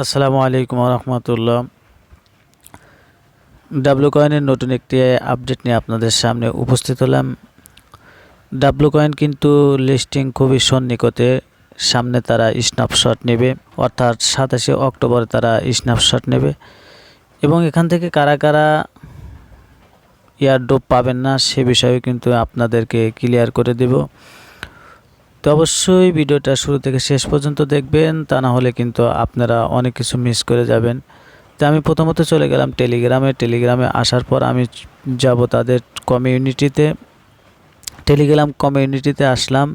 আসসালামু আলাইকুম রহমতুল্লাহ। ডাব্লু কয়েনের নতুন একটি আপডেট নিয়ে আপনাদের সামনে উপস্থিত হলাম। ডাব্লু কয়েন কিন্তু লিস্টিং খুবই সন্নিকটে, সামনে তারা স্ন্যাপশট নেবে, অর্থাৎ 27 অক্টোবর তারা স্ন্যাপশট নেবে এবং এখান থেকে কারা কারা এয়ারড্রপ পাবেন না সে বিষয়ে কিন্তু আপনাদেরকে ক্লিয়ার করে দেব। তো অবশ্যই ভিডিওটা শুরু থেকে শেষ পর্যন্ত দেখবেন, তা না হলে কিন্তু আপনারা অনেক কিছু মিস করে যাবেন। তো আমি প্রথমত চলে গেলাম টেলিগ্রামে আসার পর আমি যাব তাদের কমিউনিটিতে। টেলিগ্রাম কমিউনিটিতে আসলাম।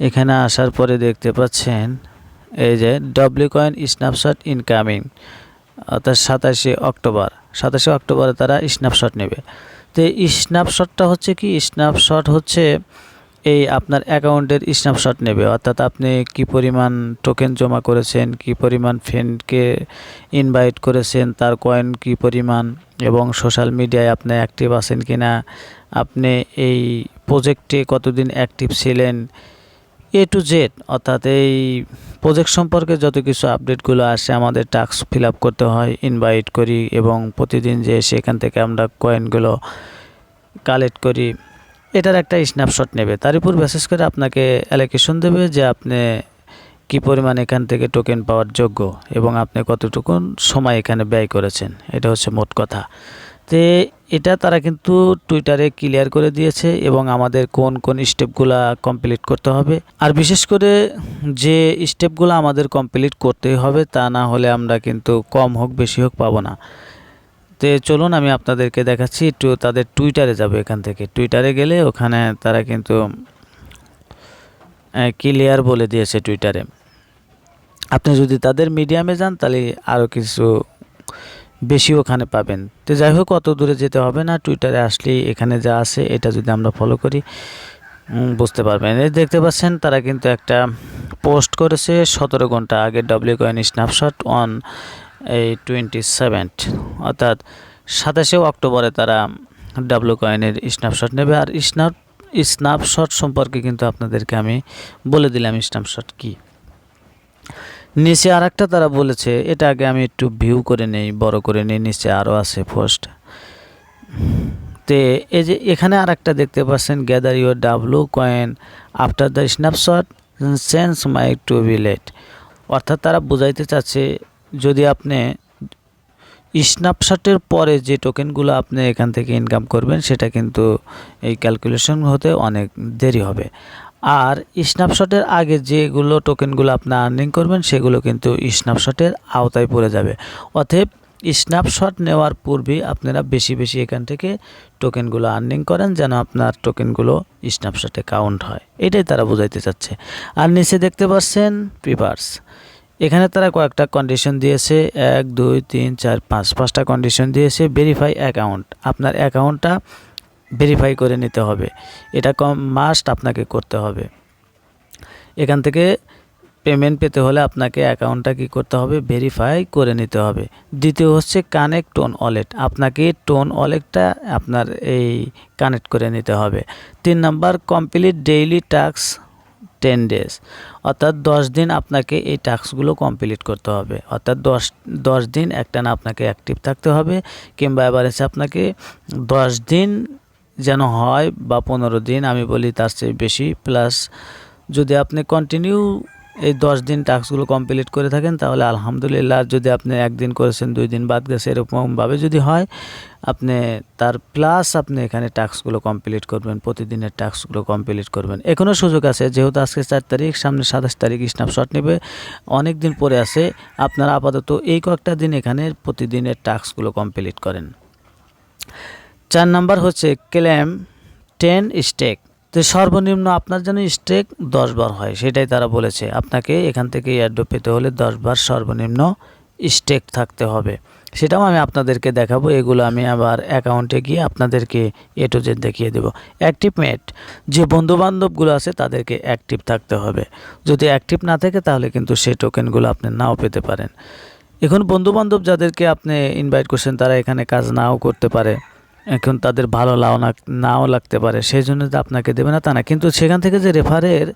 এখানে আসার পরে দেখতে পাচ্ছেন এই যে ডাব্লু কয়েন স্ন্যাপশট ইনকামিং, অর্থাৎ 27 অক্টোবরে তারা স্ন্যাপশট নেবে। তো এই স্ন্যাপশটটা হচ্ছে কি, স্ন্যাপশট হচ্ছে এই আপনার অ্যাকাউন্টের স্ন্যাপশট নেবে, অর্থাৎ আপনি কি পরিমাণ টোকেন জমা করেছেন, কি পরিমাণ ফ্রেন্ডকে ইনভাইট করেছেন, তার কয়েন কি পরিমাণ, এবং সোশ্যাল মিডিয়ায় আপনি অ্যাক্টিভ আছেন কি না, আপনি এই প্রজেক্টে কতদিন অ্যাক্টিভ ছিলেন, এ টু জেড, অর্থাৎ এই প্রজেক্ট সম্পর্কে যত কিছু আপডেটগুলো আসে আমাদের টাস্ক ফিল আপ করতে হয়, ইনভাইট করি এবং প্রতিদিন যে সেখান থেকে আমরা কয়েনগুলো কালেক্ট করি, এটার একটা স্ন্যাপশট নেবে। তার উপর বিশেষ করে আপনাকে অ্যালোকেশন দেবে যে আপনি কি পরিমাণ এখান থেকে টোকেন পাওয়ার যোগ্য এবং আপনি কতটুকু সময় এখানে ব্যয় করেছেন, এটা হচ্ছে মোট কথা। তো এটা তারা কিন্তু টুইটারে ক্লিয়ার করে দিয়েছে এবং আমাদের কোন কোন স্টেপগুলা কমপ্লিট করতে হবে, আর বিশেষ করে যে স্টেপগুলো আমাদের কমপ্লিট করতেই হবে, তা না হলে আমরা কিন্তু কম হোক বেশি হোক পাবো না। তো চলুন আমি আপনাদেরকে দেখাচ্ছি। একটু তাদের টুইটারে যাব, এখান থেকে টুইটারে গেলে ওখানে তারা কিন্তু ক্লিয়ার বলে দিয়েছে টুইটারে। আপনি যদি তাদের মিডিয়ামে যান তাহলে আরও কিছু বেশি ওখানে পাবেন। তো যাই হোক, অত দূরে যেতে হবে না, টুইটারে আসলেই এখানে যা আছে এটা যদি আমরা ফলো করি বুঝতে পারবেন। এই দেখতে পাচ্ছেন তারা কিন্তু একটা পোস্ট করেছে 17 ঘন্টা আগে, ডাব্লিউ কয়েন স্ন্যাপশট অন এই 27, অর্থাৎ 27 অক্টোবরে তারা ডাব্লু কয়েনের স্ন্যাপশট নেবে। আর স্ন্যাপশট সম্পর্কে কিন্তু আপনাদেরকে আমি বলে দিলাম স্ন্যাপশট কি। নিচে আর একটা তারা বলেছে, এটা আগে আমি একটু ভিউ করে নেই, বড় করে নেই, নিচে আরও আছে পোস্ট। তো এই যে এখানে আর একটা দেখতে পাচ্ছেন, gather your W coin after the snapshot sense my to be late, অর্থাৎ তারা বোঝাইতে চাচ্ছে যদি আপনি স্ন্যাপশটের পরে যে টোকেনগুলো আপনি এখান থেকে ইনকাম করবেন সেটা কিন্তু এই ক্যালকুলেশন হতে অনেক দেরি হবে, আর স্ন্যাপশটের আগে যেগুলো টোকেনগুলো আপনি আর্নিং করবেন সেগুলো কিন্তু স্ন্যাপশটের আওতায় পড়ে যাবে। অতএব স্ন্যাপশট নেওয়ার পূর্বেই আপনারা বেশি বেশি এখান থেকে টোকেনগুলো আর্নিং করেন যেন আপনার টোকেনগুলো স্ন্যাপশটে কাউন্ট হয়, এটাই তারা বোঝাইতে চাচ্ছে। আর নিচে দেখতে পাচ্ছেন পেপারস, এখানে তারা কয়েকটা কন্ডিশন দিয়েছে, 1 2 3 4 5টা কন্ডিশন দিয়েছে। ভেরিফাই অ্যাকাউন্ট, আপনার অ্যাকাউন্টটা ভেরিফাই করে নিতে হবে, এটা মাস্ট আপনাকে করতে হবে। এখান থেকে পেমেন্ট পেতে হলে আপনাকে অ্যাকাউন্টটা কী করতে হবে, ভেরিফাই করে নিতে হবে। দ্বিতীয় হচ্ছে কানেক্ট টোন ওয়ালেট, আপনাকে টোন ওয়ালেটটা আপনার এই কানেক্ট করে নিতে হবে। 3 number complete daily task 10 days, অর্থাৎ 10 দিন আপনাকে এই টাস্কগুলো কমপ্লিট করতে হবে, অর্থাৎ 10 দিন একটানা আপনাকে অ্যাক্টিভ থাকতে হবে, কিংবা এভারেজে আপনাকে 10 দিন যেন হয় বা 15 দিন, আমি বলি তার চেয়ে বেশি প্লাস। যদি আপনি কন্টিনিউ এই 10 দিন টাস্কগুলো কমপ্লিট করে থাকেন তাহলে আলহামদুলিল্লাহ, যদি আপনি একদিন করেছেন 2 দিন বাদ গেছে এরকমভাবে যদি হয় আপনি তার প্লাস আপনি এখানে টাস্কগুলো কমপ্লিট করবেন, প্রতিদিনের টাস্কগুলো কমপ্লিট করবেন। এখনও সুযোগ আছে, যেহেতু আজকে 4 তারিখ, সামনে 27 তারিখ স্ন্যাপশট নেবে, অনেক দিন পরে আছে, আপনারা আপাতত এই কয়েকটা দিন এখানে প্রতিদিনের টাস্কগুলো কমপ্লিট করেন। 4 নাম্বার হচ্ছে ক্লেম 10 স্টেক, তো সর্বনিম্ন আপনার যেন স্টেক 10 বার হয় সেটাই তারা বলেছে। আপনাকে এখান থেকে এয়ারড্রপ পেতে হলে 10 বার সর্বনিম্ন স্টেক থাকতে হবে, সেটাও আমি আপনাদেরকে দেখাবো। এগুলো আমি আবার অ্যাকাউন্টে গিয়ে আপনাদেরকে এ টু জেড দেখিয়ে দেবো। অ্যাক্টিভমেট, যে বন্ধুবান্ধবগুলো আছে তাদেরকে অ্যাক্টিভ থাকতে হবে, যদি অ্যাক্টিভ না থাকে তাহলে কিন্তু সেই টোকেনগুলো আপনি নাও পেতে পারেন। এখন বন্ধুবান্ধব যাদেরকে আপনি ইনভাইট করছেন তারা এখানে কাজ নাও করতে পারে, এখন তাদের ভালো নাও লাগতে পারে, সেই জন্য যে আপনাকে দেবে না তা না, কিন্তু সেখান থেকে যে রেফারের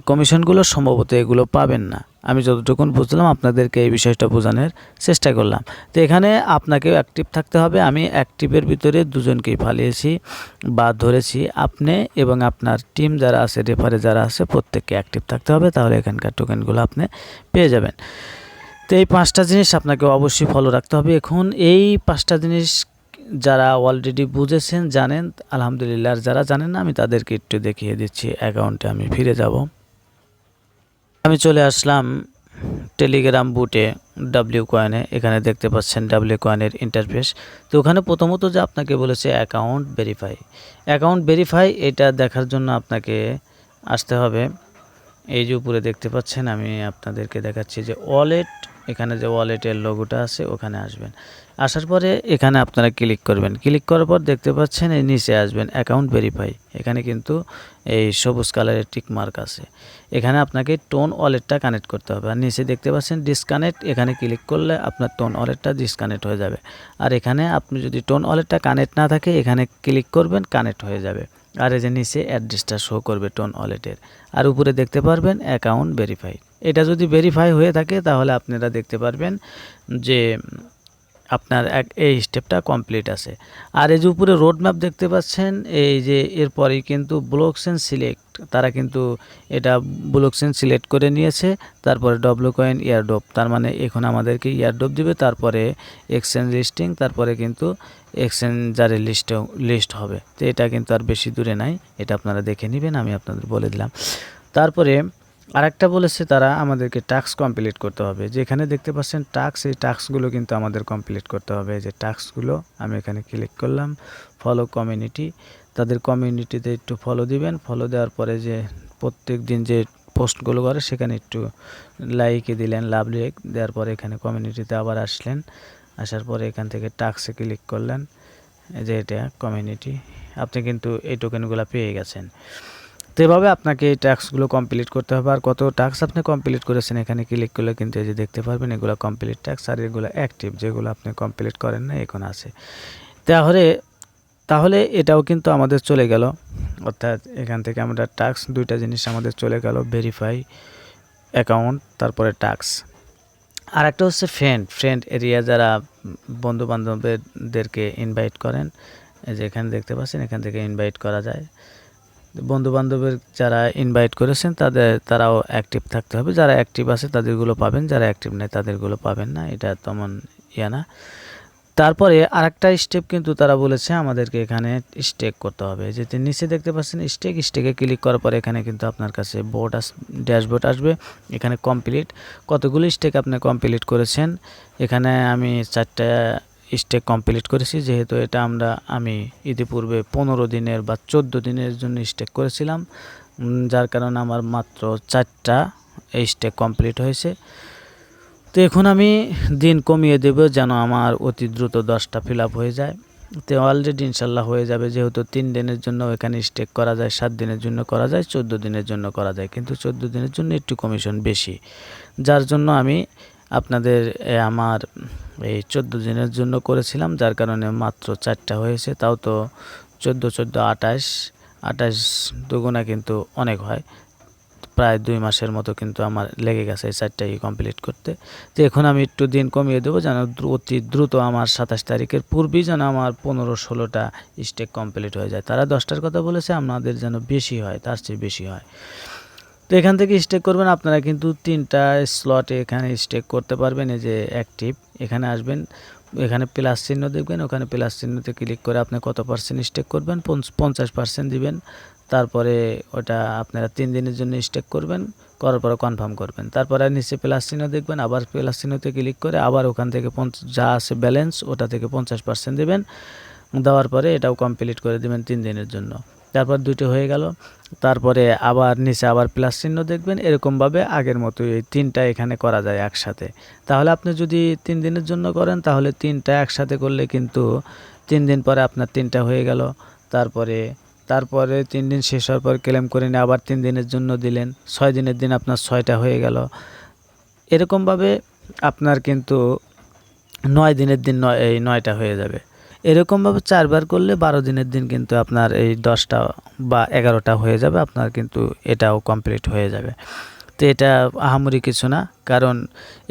কমিশনগুলো সম্ভবত এগুলো পাবেন না। আমি যতটুকু বুঝলাম আপনাদেরকে এই বিষয়টা বোঝানোর চেষ্টা করলাম। তো এখানে আপনাকেও অ্যাক্টিভ থাকতে হবে। আমি অ্যাক্টিভের ভিতরে দুজনকেই ফালিয়েছি বা ধরেছি। আপনি এবং আপনার টিম যারা আছে, রেফারে যারা আছে, প্রত্যেককে অ্যাক্টিভ থাকতে হবে, তাহলে এখানকার টোকেনগুলো আপনি পেয়ে যাবেন। তো এই 5টা জিনিস আপনাকে অবশ্যই ফলো রাখতে হবে। এখন এই 5টা জিনিস যারা অলরেডি বুঝেছেন, জানেন, আলহামদুলিল্লাহ। আর যারা জানেন না, আমি তাদেরকে একটু দেখিয়ে দিচ্ছি। অ্যাকাউন্টে আমি ফিরে যাব। আমি চলে আসলাম টেলিগ্রাম বুটে, ডাব্লিউ কয়েনে। এখানে দেখতে পাচ্ছেন ডাব্লিউ কয়েনের ইন্টারফেস। তো ওখানে প্রথমত যে আপনাকে বলেছে অ্যাকাউন্ট ভেরিফাই। অ্যাকাউন্ট ভেরিফাই এটা দেখার জন্য আপনাকে আসতে হবে। এই যে উপরে দেখতে পাচ্ছেন, আমি আপনাদেরকে দেখাচ্ছি যে ওয়ালেট, এখানে যে ওয়ালেটের লোগোটা আছে ওখানে আসবেন। আসার পরে এখানে আপনারা ক্লিক করবেন। ক্লিক করার পর দেখতে পাচ্ছেন এই নিচে আসবেন অ্যাকাউন্ট ভেরিফাই। এখানে কিন্তু এই সবুজ কালারের টিক মার্ক আছে। এখানে আপনাকে টোন ওয়ালেটটা কানেক্ট করতে হবে। আর নিচে দেখতে পাচ্ছেন ডিসকানেক্ট, এখানে ক্লিক করলে আপনার টোন ওয়ালেটটা ডিসকানেক্ট হয়ে যাবে। আর এখানে আপনি যদি টোন ওয়ালেটটা কানেক্ট না থাকে, এখানে ক্লিক করবেন, কানেক্ট হয়ে যাবে। আর এই যে নিচে অ্যাড্রেসটা শো করবে টোন ওয়ালেটের। আর উপরে দেখতে পারবেন অ্যাকাউন্ট ভেরিফাইড। এটা যদি ভেরিফাই হয়ে থাকে তাহলে আপনারা দেখতে পারবেন যে আপনার এই স্টেপটা কমপ্লিট আছে। আর এই যে উপরে রোড ম্যাপ দেখতে পাচ্ছেন, এই যে এরপরেই কিন্তু ব্লকচেন সিলেক্ট, তারা কিন্তু এটা ব্লকচেন সিলেক্ট করে নিয়েছে। তারপরে ডব্লু কয়েন ইয়ারড্রপ, তার মানে এখন আমাদেরকে ইয়ারড্রপ দিবে। তারপরে এক্সচেঞ্জ লিস্টিং, তারপরে কিন্তু এক্সচেঞ্জারের লিস্ট হবে। তো এটা কিন্তু আর বেশি দূরে নাই, এটা আপনারা দেখে নেবেন, আমি আপনাদের বলে দিলাম। তারপরে আরেকটা বলেছে তারা আমাদেরকে টাস্ক কমপ্লিট করতে হবে। যেখানে দেখতে পাচ্ছেন টাস্ক, এই টাস্কগুলো কিন্তু আমাদের কমপ্লিট করতে হবে। যে টাস্কগুলো আমি এখানে ক্লিক করলাম, ফলো কমিউনিটি, তাদের কমিউনিটিতে একটু ফলো দিবেন। ফলো দেওয়ার পরে যে প্রত্যেক দিন যে পোস্টগুলো করে সেখানে একটু লাইকে দিলেন, লাভ লাইক দেওয়ার পরে এখানে কমিউনিটিতে আবার আসলেন। আসার পরে এখান থেকে টাস্কে ক্লিক করলেন, যে এটা কমিউনিটি, আপনি কিন্তু এই টোকেনগুলো পেয়ে গেছেন। তো এভাবে আপনাকে এই টাস্কগুলো কমপ্লিট করতে হবে। আর কত টাস্ক আপনি কমপ্লিট করেছেন এখানে ক্লিক করলে কিন্তু এই যে দেখতে পারবেন এগুলো কমপ্লিট টাস্ক। আর এগুলো অ্যাক্টিভ, যেগুলো আপনি কমপ্লিট করেন না এখন আছে। তাহলে এটাও কিন্তু আমাদের চলে গেল। অর্থাৎ এখান থেকে আমরা টাস্ক, দুইটা জিনিস আমাদের চলে গেল, ভেরিফাই, অ্যাকাউন্ট, তারপরে টাস্ক। আর একটা হচ্ছে ফ্রেন্ড এরিয়া, যারা বন্ধু বান্ধবদেরকে ইনভাইট করেন, এই যে এখানে দেখতে পাচ্ছেন, এখান থেকে ইনভাইট করা যায়। বন্ধু বান্ধবের যারা ইনভাইট করেছেন তারাও অ্যাক্টিভ থাকতে হবে। যারা অ্যাক্টিভ আছে তাদেরগুলো পাবেন, যারা অ্যাক্টিভ নেই তাদেরগুলো পাবেন না, এটা তেমন না। তারপরে আরেকটা স্টেপ কিন্তু তারা বলেছে আমাদেরকে এখানে স্টেক করতে হবে। যেতে নিচে দেখতে পাচ্ছেন স্টেকে ক্লিক করার পরে এখানে কিন্তু আপনার কাছে ড্যাশবোর্ড আসবে। এখানে কমপ্লিট, কতগুলো স্টেক আপনি কমপ্লিট করেছেন। এখানে আমি 4টা স্টেক কমপ্লিট করেছি। যেহেতু এটা আমি ইতিপূর্বে 15 দিনের বা 14 দিনের জন্য স্টেক করেছিলাম, যার কারণে আমার মাত্র 4টা স্টেক কমপ্লিট হয়েছে। তো এখন আমি দিন কমিয়ে দেব যেন আমার অতি দ্রুত 10টা ফিল আপ হয়ে যায়। তো অলরেডি ইনশাল্লাহ হয়ে যাবে, যেহেতু 3 দিনের জন্য এখানে স্টেক করা যায়, 7 দিনের জন্য করা যায়, 14 দিনের জন্য করা যায়, কিন্তু 14 দিনের জন্য একটু কমিশন বেশি। যার জন্য আমি আপনাদের আমার এই 14 দিনের জন্য করেছিলাম, যার কারণে মাত্র 4টা হয়েছে। তাও তো 14 28 দুগুণা কিন্তু অনেক হয়, প্রায় 2 মাসের মতো কিন্তু আমার লেগে গেছে এই 4টাই কমপ্লিট করতে। তো এখন আমি একটু দিন কমিয়ে দেবো যেন অতি দ্রুত আমার 27 তারিখের পূর্বেই যেন আমার 15-16টা স্টেক কমপ্লিট হয়ে যায়। তারা 10টার কথা বলেছে, আমাদের যেন বেশি হয়, তার চেয়ে বেশি হয়। তো এখান থেকে স্টেক করবেন আপনারা কিন্তু 3টা স্লটে এখানে স্টেক করতে পারবেন। এই যে অ্যাক্টিভ, এখানে আসবেন, এখানে প্লাস চিহ্ন দেখবেন, ওখানে প্লাস চিহ্নতে ক্লিক করে আপনি কত পার্সেন্ট স্টেক করবেন, 50% দিবেন। তারপরে ওটা আপনারা 3 দিনের জন্য স্টেক করবেন, করার পরে কনফার্ম করবেন। তারপরে নিচে প্লাস চিহ্ন দেখবেন, আবার প্লাস চিহ্নতে ক্লিক করে আবার ওখান থেকে যা আছে ব্যালেন্স ওটা থেকে 50% দেবেন। দেওয়ার পরে এটাও কমপ্লিট করে দেবেন 3 দিনের জন্য। তারপর 2টো হয়ে গেল। তারপরে আবার নিচে আবার প্লাস চিহ্ন দেখবেন। এরকমভাবে আগের মতো এই 3টা এখানে করা যায় একসাথে। তাহলে আপনি যদি 3 দিনের জন্য করেন তাহলে 3টা একসাথে করলে কিন্তু 3 দিন পরে আপনার 3টা হয়ে গেল। তারপরে 3 দিন শেষ হওয়ার পর ক্লেম করে নিয়ে আবার 3 দিনের জন্য দিলেন, 6 দিনের দিন আপনার 6টা হয়ে গেল। এরকমভাবে আপনার কিন্তু 9 দিনের দিন 9টা হয়ে যাবে। এরকমভাবে 4 বার করলে 12 দিনের দিন কিন্তু আপনার এই 10টা বা 11টা হয়ে যাবে, আপনার কিন্তু এটাও কমপ্লিট হয়ে যাবে। তো তো এটা আহামরি কিছু না, কারণ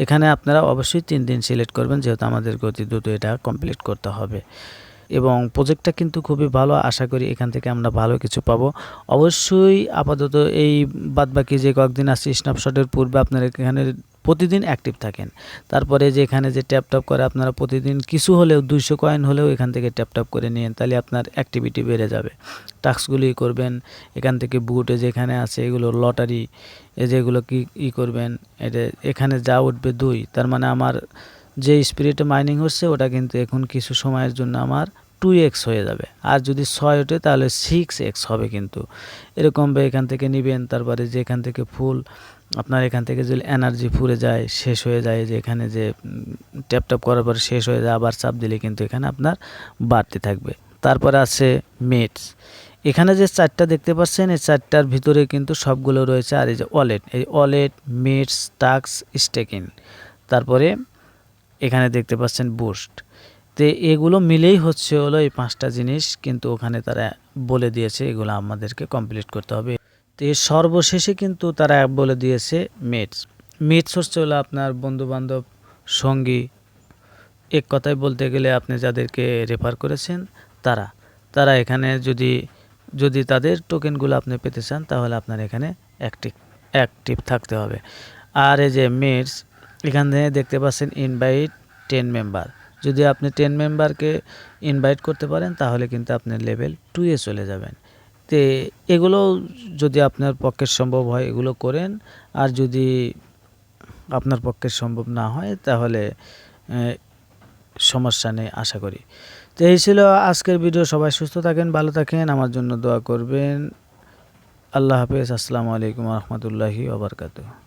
এখানে আপনারা অবশ্যই 3 দিন সিলেক্ট করবেন, যেহেতু আমাদেরকে অতি দ্রুত এটা কমপ্লিট করতে হবে। এবং প্রজেক্টটা কিন্তু খুবই ভালো, আশা করি এখান থেকে আমরা ভালো কিছু পাবো। অবশ্যই আপাতত এই বাদবাকি যে কয়েকদিন আছে স্ন্যাপশটের পূর্বে আপনারা এখানে প্রতিদিন অ্যাক্টিভ থাকেন। তারপরে যে এখানে যে ট্যাপ করে আপনারা প্রতিদিন কিছু হলেও 200 কয়েন হলেও এখান থেকে ট্যাপ করে নিন, তাহলে আপনার অ্যাক্টিভিটি বেড়ে যাবে। টাস্কগুলি করবেন এখান থেকে, বুটে যেখানে আছে এগুলো লটারি, যেগুলো কি করবেন, এটা এখানে যা উঠবে 2, তার মানে আমার যে স্পিরিটে মাইনিং হচ্ছে ওটা কিন্তু এখন কিছু সময়ের জন্য আমার 2x হয়ে যাবে। আর যদি 6 ওঠে তাহলে 6x হবে কিন্তু। এরকমভাবে এখান থেকে নেবেন। তারপরে যে এখান থেকে ফুল আপনার এখান থেকে যদি এনার্জি ফুরে যায়, শেষ হয়ে যায়, যে এখানে যে ট্যাপ করার পরে শেষ হয়ে যায়, আবার চাপ দিলে কিন্তু এখানে আপনার বাড়তে থাকবে। তারপরে আছে মেটস, এখানে যে 4টা দেখতে পাচ্ছেন এই 4টার ভিতরে কিন্তু সবগুলো রয়েছে। আর এই যে ওয়ালেট, এই ওয়ালেট, মেটস, টাস্ক, স্টেকিং, তারপরে এখানে দেখতে পাচ্ছেন বুস্ট। তো এগুলো মিলেই হচ্ছে হলো এই 5টা জিনিস, কিন্তু ওখানে তারা বলে দিয়েছে এগুলো আমাদেরকে কমপ্লিট করতে হবে। তো এর সর্বশেষে কিন্তু তারা বলে দিয়েছে মেটস। মেটস হচ্ছে হলো আপনার বন্ধুবান্ধব, সঙ্গী, এক কথায় বলতে গেলে আপনি যাদেরকে রেফার করেছেন তারা এখানে যদি তাদের টোকেনগুলো আপনি পেতে চান, তাহলে আপনার এখানে অ্যাক্টিভ থাকতে হবে। আর এই যে মেটস, এখানে দেখতে পাচ্ছেন ইনভাইট 10 মেম্বার, যদি আপনি 10 মেম্বারকে ইনভাইট করতে পারেন তাহলে কিন্তু আপনি লেভেল 2 এ চলে যাবেন। তো এগুলো যদি আপনার পক্ষে সম্ভব হয় এগুলো করেন, আর যদি আপনার পক্ষে সম্ভব না হয় তাহলে সমস্যা নেই আশা করি। তো এই ছিল আজকের ভিডিও। সবাই সুস্থ থাকেন, ভালো থাকেন, আমার জন্য দোয়া করবেন। আল্লাহ হাফেজ। আসসালামু আলাইকুম ওয়া রাহমাতুল্লাহি ওয়া বারাকাতুহু।